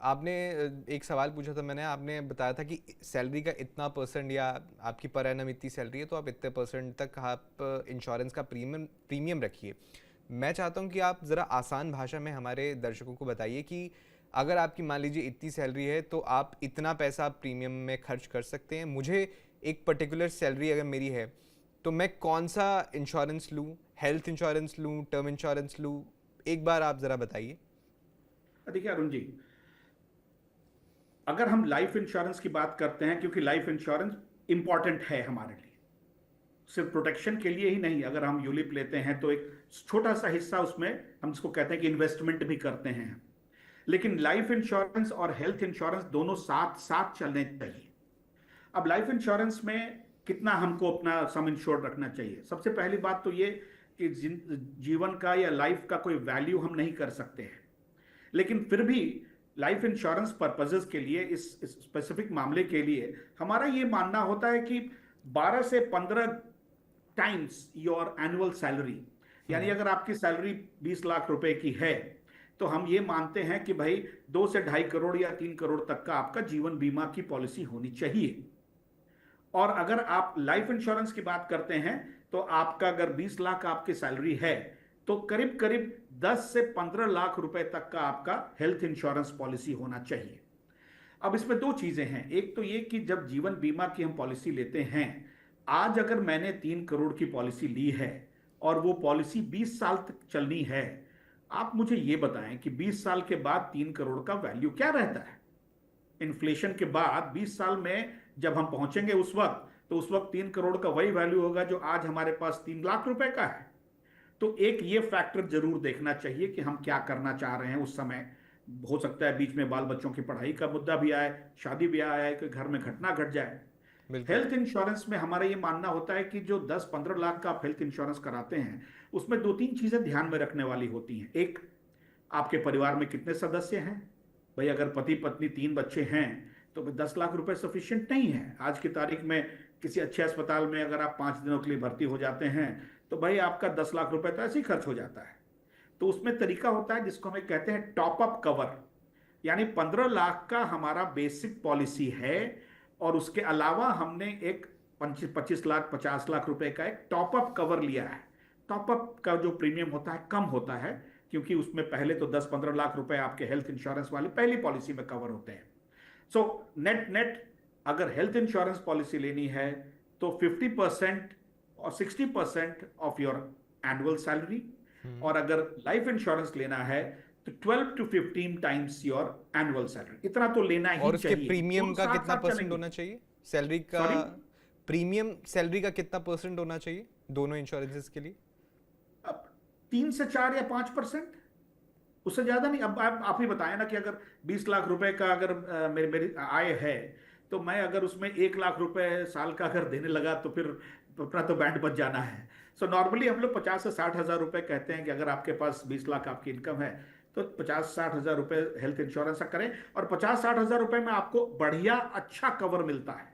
आपने एक सवाल पूछा था मैंने, आपने बताया था कि सैलरी का इतना परसेंट या आपकी पर एनम इतनी सैलरी है तो आप इतने परसेंट तक आप इंश्योरेंस का प्रीमियम प्रीमियम रखिए। मैं चाहता हूं कि आप ज़रा आसान भाषा में हमारे दर्शकों को बताइए कि अगर आपकी मान लीजिए इतनी सैलरी है तो आप इतना पैसा आप प्रीमियम में खर्च कर सकते हैं। मुझे एक पर्टिकुलर सैलरी अगर मेरी है तो मैं कौन सा इंश्योरेंस लूँ, हेल्थ इंश्योरेंस लूँ, टर्म इंश्योरेंस लूँ, एक बार आप ज़रा बताइए। देखिए अरुण जी, अगर हम लाइफ इंश्योरेंस की बात करते हैं, क्योंकि लाइफ इंश्योरेंस इंपॉर्टेंट है हमारे लिए, सिर्फ प्रोटेक्शन के लिए ही नहीं। अगर हम यूलिप लेते हैं तो एक छोटा सा हिस्सा उसमें हम जिसको कहते हैं कि इन्वेस्टमेंट भी करते हैं। लेकिन लाइफ इंश्योरेंस और हेल्थ इंश्योरेंस दोनों साथ साथ चलने चाहिए। अब लाइफ इंश्योरेंस में कितना हमको अपना सम इंश्योर्ड रखना चाहिए? सबसे पहली बात तो ये कि जीवन का या लाइफ का कोई वैल्यू हम नहीं कर सकते हैं, लेकिन फिर भी लाइफ इंश्योरेंस पर्पजेस के लिए, इस स्पेसिफिक मामले के लिए हमारा ये मानना होता है कि 12 से 15 टाइम्स योर एनुअल सैलरी। यानी अगर आपकी सैलरी 20 लाख रुपए की है तो हम ये मानते हैं कि भाई 2 से 2.5 करोड़ या 3 करोड़ तक का आपका जीवन बीमा की पॉलिसी होनी चाहिए। और अगर आप लाइफ इंश्योरेंस की बात करते हैं तो आपका अगर 20 लाख आपकी सैलरी है तो करीब करीब 10 से 15 लाख रुपए तक का आपका हेल्थ इंश्योरेंस पॉलिसी होना चाहिए। अब इसमें दो चीजें हैं। एक तो ये कि जब जीवन बीमा की हम पॉलिसी लेते हैं, आज अगर मैंने 3 करोड़ की पॉलिसी ली है और वो पॉलिसी 20 साल तक चलनी है, आप मुझे ये बताएं कि 20 साल के बाद 3 करोड़ का वैल्यू क्या रहता है? इन्फ्लेशन के बाद 20 साल में जब हम पहुंचेंगे उस वक्त, तो उस वक्त 3 करोड़ का वही वैल्यू होगा जो आज हमारे पास 3 लाख रुपए का है। तो एक ये फैक्टर जरूर देखना चाहिए कि हम क्या करना चाह रहे हैं उस समय। हो सकता है बीच में बाल बच्चों की पढ़ाई का मुद्दा भी आए, शादी भी आए, कि घर में घटना घट जाए। बिल्कुल। हेल्थ इंश्योरेंस में हमारा ये मानना होता है कि जो 10-15 लाख का आप हेल्थ इंश्योरेंस कराते हैं, उसमें दो तीन चीजें ध्यान में रखने वाली होती हैं। एक, आपके परिवार में कितने सदस्य हैं? भाई अगर पति पत्नी 3 बच्चे हैं तो 10 लाख रुपए सफिशिएंट नहीं है। आज की तारीख में किसी अच्छे अस्पताल में अगर आप 5 दिनों के लिए भर्ती हो जाते हैं तो भाई आपका 10 लाख रुपए तो ऐसे ही खर्च हो जाता है। तो उसमें तरीका होता है जिसको हम कहते हैं टॉप अप कवर। यानी 15 लाख का हमारा बेसिक पॉलिसी है और उसके अलावा हमने एक 25 लाख 50 लाख रुपए का एक टॉप अप कवर लिया है। टॉप अप का जो प्रीमियम होता है कम होता है, क्योंकि उसमें पहले तो 10-15 लाख रुपए आपके हेल्थ इंश्योरेंस वाली पहली पॉलिसी में कवर होते हैं। सो नेट नेट अगर हेल्थ इंश्योरेंस पॉलिसी लेनी है तो 50% और 60% ऑफ योर एनुअल सैलरी, और अगर लाइफ इंश्योरेंस लेना है तो 12 to 15 times your annual salary. इतना तो लेना ही और उसके चाहिए, प्रीमियम दोनों का साथ कितना साथ परसेंट चलेंगे। होना चाहिए सैलरी का? सॉरी? प्रीमियम सैलरी का कितना परसेंट होना चाहिए दोनों इंश्योरेंसेस के लिए? अब 3 से 4 या 5%, उससे ज्यादा नहीं। अब आप ही बताएं ना कि अगर 20 लाख रुपए का अगर मेरी मेरी आय है, तो मैं अगर उसमें 1 लाख रुपए साल का अगर देने लगा तो फिर अपना तो बैंड बच जाना है। सो नॉर्मली हम लोग 50 से 60 हजार रुपए कहते हैं कि अगर आपके पास 20 लाख आपकी इनकम है तो 50-60 हजार रुपए हेल्थ इंश्योरेंस का करें, और 50-60 हजार रुपए में आपको बढ़िया अच्छा कवर मिलता है।